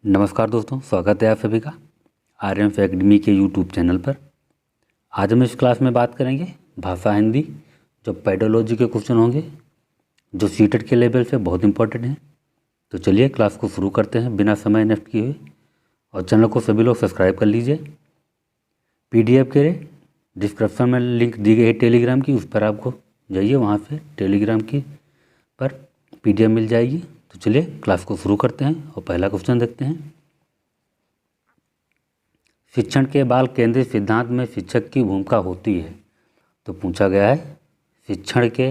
नमस्कार दोस्तों, स्वागत है आप सभी का आर्यन एकेडमी के यूट्यूब चैनल पर। आज हम इस क्लास में बात करेंगे भाषा हिंदी, जो पेडोलॉजी के क्वेश्चन होंगे, जो सीटेट के लेवल से बहुत इंपॉर्टेंट हैं। तो चलिए क्लास को शुरू करते हैं बिना समय नष्ट किए हुए, और चैनल को सभी लोग सब्सक्राइब कर लीजिए। PDF के डिस्क्रिप्शन में लिंक दी गई है टेलीग्राम की, उस पर आपको जाइए, वहाँ से टेलीग्राम की पर PDF मिल जाएगी। तो चलिए क्लास को शुरू करते हैं और पहला क्वेश्चन देखते हैं। शिक्षण के बाल केंद्रित सिद्धांत में शिक्षक की भूमिका होती है। तो पूछा गया है शिक्षण के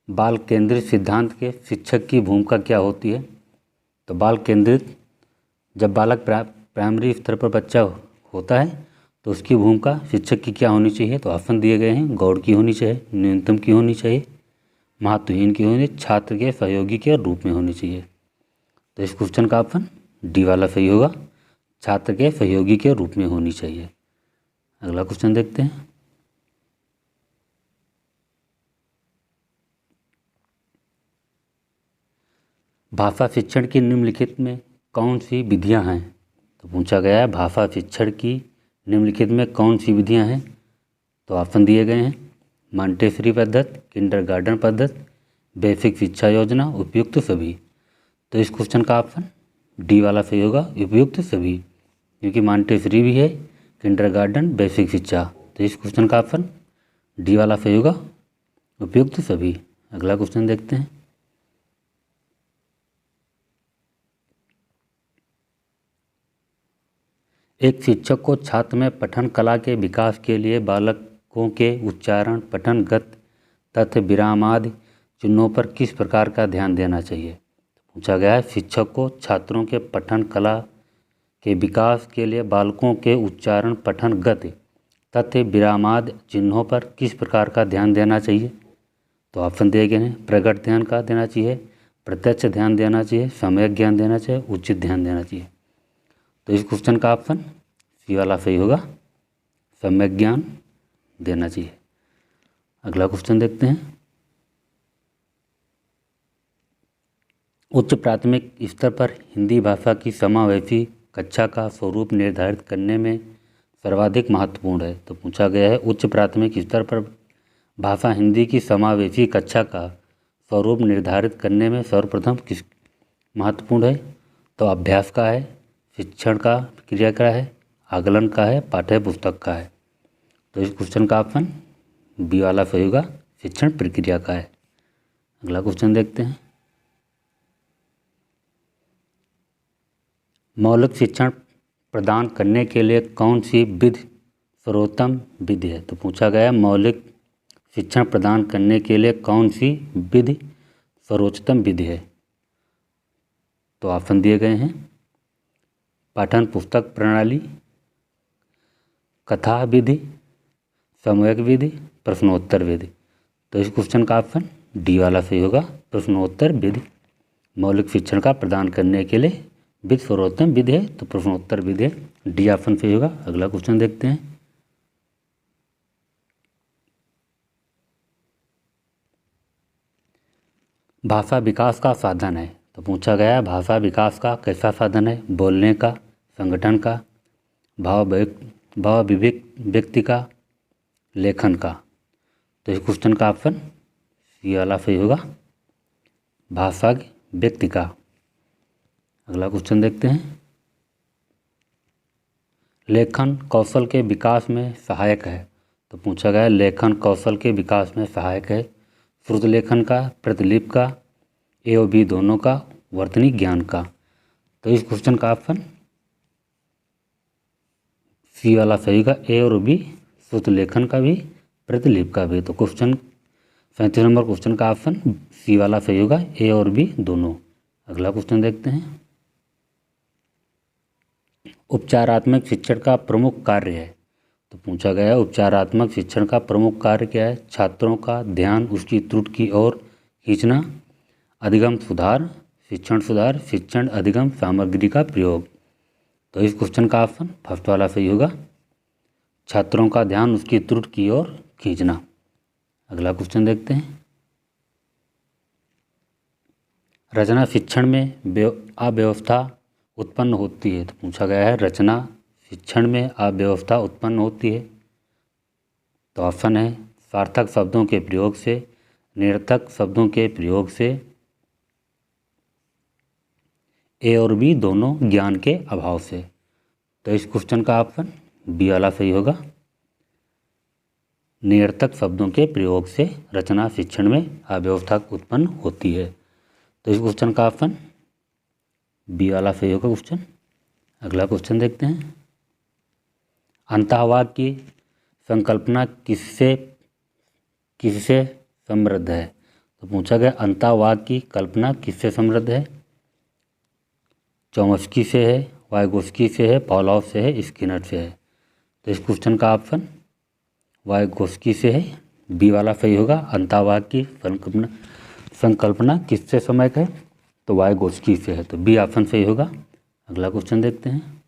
बाल केंद्रित सिद्धांत के शिक्षक की भूमिका क्या होती है। तो बाल केंद्रित, जब बालक प्राइमरी स्तर पर बच्चा होता है तो उसकी भूमिका शिक्षक की क्या होनी चाहिए। तो ऑप्शन दिए गए हैं, गौड़ की होनी चाहिए, न्यूनतम की होनी चाहिए, महत्वहीन की होनी, छात्र के सहयोगी के रूप में होनी चाहिए। तो इस क्वेश्चन का ऑप्शन डी वाला सही होगा, छात्र के सहयोगी के रूप में होनी चाहिए। अगला क्वेश्चन देखते हैं। भाषा शिक्षण की निम्नलिखित में कौन सी विधियां हैं। तो पूछा गया है भाषा शिक्षण की निम्नलिखित में कौन सी विधियां हैं। तो ऑप्शन दिए गए हैं, मॉन्टेसरी पद्धति, किंडरगार्टन पद्धति, बेसिक शिक्षा योजना, उपयुक्त सभी। तो इस क्वेश्चन का ऑप्शन डी वाला सही होगा, उपयुक्त सभी, क्योंकि मॉन्टेसरी भी है, किंडरगार्टन, बेसिक शिक्षा। तो इस क्वेश्चन का ऑप्शन डी वाला सही होगा, उपयुक्त सभी। अगला क्वेश्चन देखते हैं। एक शिक्षक को छात्र में पठन कला के विकास के लिए बालकों के उच्चारण, पठनगत तथ्य, विराम आदि चिन्हों पर किस प्रकार का ध्यान देना चाहिए। पूछा गया है शिक्षक को छात्रों के पठन कला के विकास के लिए बालकों के उच्चारण, पठनगत तथ्य, विरामादि चिन्हों पर किस प्रकार का ध्यान देना चाहिए। तो ऑप्शन दिए गए हैं, प्रकट ध्यान का देना चाहिए, प्रत्यक्ष ध्यान देना चाहिए, सम्यक ज्ञान देना चाहिए, उचित ध्यान देना चाहिए। तो इस क्वेश्चन का ऑप्शन सी वाला सही होगा, सम्यक ज्ञान देना चाहिए। अगला क्वेश्चन देखते हैं। उच्च प्राथमिक स्तर पर हिंदी भाषा की समावेशी कक्षा का स्वरूप निर्धारित करने में सर्वाधिक महत्वपूर्ण है। तो पूछा गया है उच्च प्राथमिक स्तर पर भाषा हिंदी की समावेशी कक्षा का स्वरूप निर्धारित करने में सर्वप्रथम किस महत्वपूर्ण है। तो अभ्यास का है, शिक्षण का क्रिया का है, आकलन का है, पाठ्य पुस्तक का है। तो इस क्वेश्चन का ऑप्शन बी वाला सही होगा, शिक्षण प्रक्रिया का है। अगला क्वेश्चन देखते हैं। मौलिक शिक्षण प्रदान करने के लिए कौन सी विधि सर्वोत्तम विधि है। तो पूछा गया मौलिक शिक्षण प्रदान करने के लिए कौन सी विधि सर्वोत्तम विधि है। तो ऑप्शन दिए गए हैं, पाठन पुस्तक प्रणाली, कथा विधि, समूहक विधि, प्रश्नोत्तर विधि। तो इस क्वेश्चन का ऑप्शन डी वाला सही होगा, प्रश्नोत्तर विधि। मौलिक शिक्षण का प्रदान करने के लिए विधि सर्वोत्तम विधि है, तो प्रश्नोत्तर विधि है, डी ऑप्शन सही होगा। अगला क्वेश्चन देखते हैं। भाषा विकास का साधन है। तो पूछा गया है भाषा विकास का कैसा साधन है। बोलने का, संगठन का, भाव व्यक्ति का, लेखन का। तो इस क्वेश्चन का ऑप्शन सी वाला सही होगा, भाषा व्यक्ति का। अगला क्वेश्चन देखते हैं। लेखन कौशल के विकास में सहायक है। तो पूछा गया लेखन कौशल के विकास में सहायक है। श्रुत लेखन का, प्रतिलिपि का, ए और बी दोनों का, वर्तनी ज्ञान का। तो इस क्वेश्चन का ऑप्शन सी वाला सही होगा, ए और बी, श्रुत लेखन का भी, प्रतिलिपि का भी। तो क्वेश्चन 37 नंबर क्वेश्चन का ऑप्शन सी वाला सही होगा, ए और बी दोनों। अगला क्वेश्चन देखते हैं। उपचारात्मक शिक्षण का प्रमुख कार्य है। तो पूछा गया है उपचारात्मक शिक्षण का प्रमुख कार्य क्या है। छात्रों का ध्यान उसकी त्रुटि की ओर खींचना, अधिगम सुधार, शिक्षण अधिगम सामग्री का प्रयोग। तो इस क्वेश्चन का ऑप्शन फर्स्ट वाला सही होगा, छात्रों का ध्यान उसकी त्रुटि की ओर खींचना। अगला क्वेश्चन देखते हैं। रचना शिक्षण में अव्यवस्था उत्पन्न होती है? तो पूछा गया है रचना शिक्षण में अव्यवस्था उत्पन्न होती है। तो ऑप्शन है सार्थक शब्दों के प्रयोग से, निरर्थक शब्दों के प्रयोग से, ए और बी दोनों, ज्ञान के अभाव से। तो इस क्वेश्चन का ऑप्शन बी वाला सही होगा। निरर्थक शब्दों के प्रयोग से रचना शिक्षण में अव्यवस्था उत्पन्न होती है। तो इस क्वेश्चन का ऑप्शन बी वाला सही होगा क्वेश्चन। अगला क्वेश्चन देखते हैं। अंतःवाक्य की संकल्पना किससे समृद्ध है? तो पूछा गया अंतःवाक्य की कल्पना किससे समृद्ध है? चॉम्स्की से है, वाइगोस्की से है, पॉलोव से है, स्किनर से है। तो इस क्वेश्चन का ऑप्शन वाइगोस्की से है, बी वाला सही होगा। अंतःवाक्य की संकल्पना किससे समृद्ध है? तो वाइगोस्की से है, तो बी ऑप्शन सही होगा। अगला क्वेश्चन देखते हैं।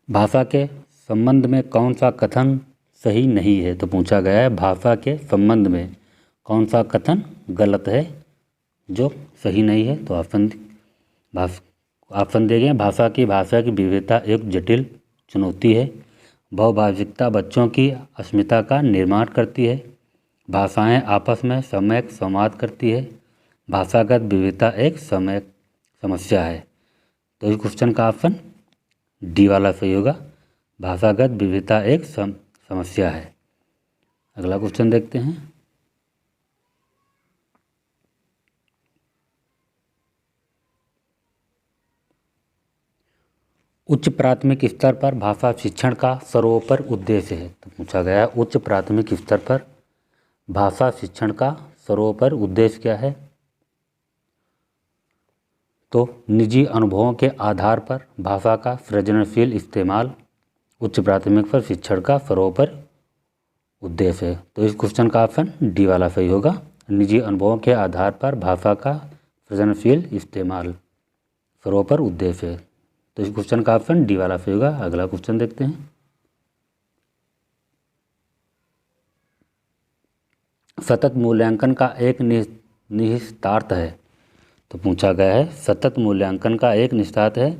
भाषा के संबंध में कौन सा कथन सही नहीं है? तो पूछा गया है भाषा के संबंध में कौन सा कथन गलत है, जो सही नहीं है? तो ऑप्शन दिए गए। भाषा की विविधता एक जटिल चुनौती है। बहुभाषिकता बच्चों की अस्मिता का निर्माण करती है। भाषाएं आपस में सम्यक संवाद करती है। भाषागत विविधता एक सम्यक समस्या है। तो इस क्वेश्चन का ऑप्शन डी वाला सही होगा। भाषागत विविधता एक समस्या है। अगला क्वेश्चन देखते हैं। उच्च प्राथमिक स्तर पर भाषा शिक्षण का सर्वोपरि उद्देश्य है? तो पूछा गया है उच्च प्राथमिक स्तर पर भाषा शिक्षण का सर्वोपरि उद्देश्य क्या है? तो निजी अनुभवों के आधार पर भाषा का सृजनशील इस्तेमाल उच्च प्राथमिक पर शिक्षण का सर्वोपरि उद्देश्य है। तो इस क्वेश्चन का ऑप्शन डी वाला सही होगा। निजी अनुभवों के आधार पर भाषा का सृजनशील इस्तेमाल सर्वोपरि उद्देश्य है। तो इस क्वेश्चन का ऑप्शन डी वाला सही होगा। अगला क्वेश्चन देखते हैं। सतत मूल्यांकन का एक निहितार्थ है? तो पूछा गया है सतत मूल्यांकन का एक निहितार्थ है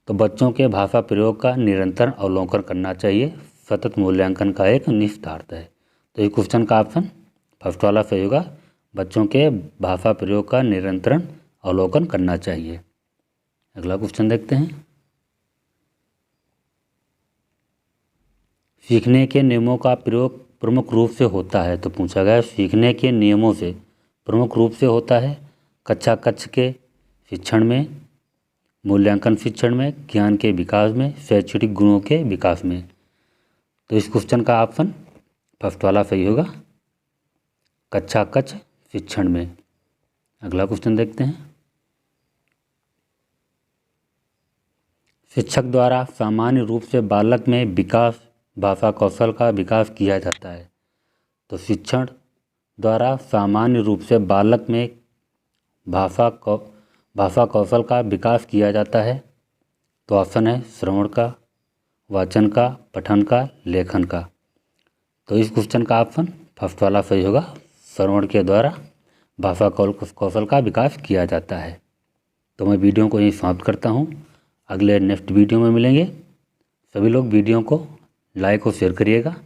तो बच्चों के भाषा प्रयोग का निरंतर अवलोकन करना चाहिए। सतत मूल्यांकन का एक निहितार्थ है। तो इस क्वेश्चन का ऑप्शन फर्स्ट वाला सही होगा। बच्चों के भाषा प्रयोग का निरंतर अवलोकन करना चाहिए। अगला क्वेश्चन देखते हैं। सीखने के नियमों का प्रयोग प्रमुख रूप से होता है? तो पूछा गया सीखने के नियमों से प्रमुख रूप से होता है कक्षा कक्ष के शिक्षण में, मूल्यांकन शिक्षण में, ज्ञान के विकास में, शैक्षणिक गुणों के विकास में। तो इस क्वेश्चन का ऑप्शन फर्स्ट वाला सही होगा, कक्षा कक्ष शिक्षण में। अगला क्वेश्चन देखते हैं। शिक्षक द्वारा सामान्य रूप से बालक में विकास भाषा कौशल का विकास किया जाता है? तो शिक्षण द्वारा सामान्य रूप से बालक में भाषा कौशल का विकास किया जाता है। तो ऑप्शन है श्रवण का, वाचन का, पठन का, लेखन का। तो इस क्वेश्चन का ऑप्शन फर्स्ट वाला सही होगा। श्रवण के द्वारा भाषा कौशल का विकास किया जाता है। तो मैं वीडियो को यहीं समाप्त करता हूँ। अगले नेक्स्ट वीडियो में मिलेंगे। सभी लोग वीडियो को लाइक और शेयर करिएगा।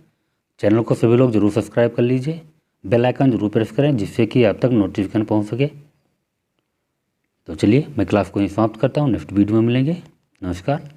चैनल को सभी लोग जरूर सब्सक्राइब कर लीजिए। बेल आइकन जरूर प्रेस करें जिससे कि आप तक नोटिफिकेशन पहुंच सके। तो चलिए मैं क्लास को यहीं समाप्त करता हूं। नेक्स्ट वीडियो में मिलेंगे। नमस्कार।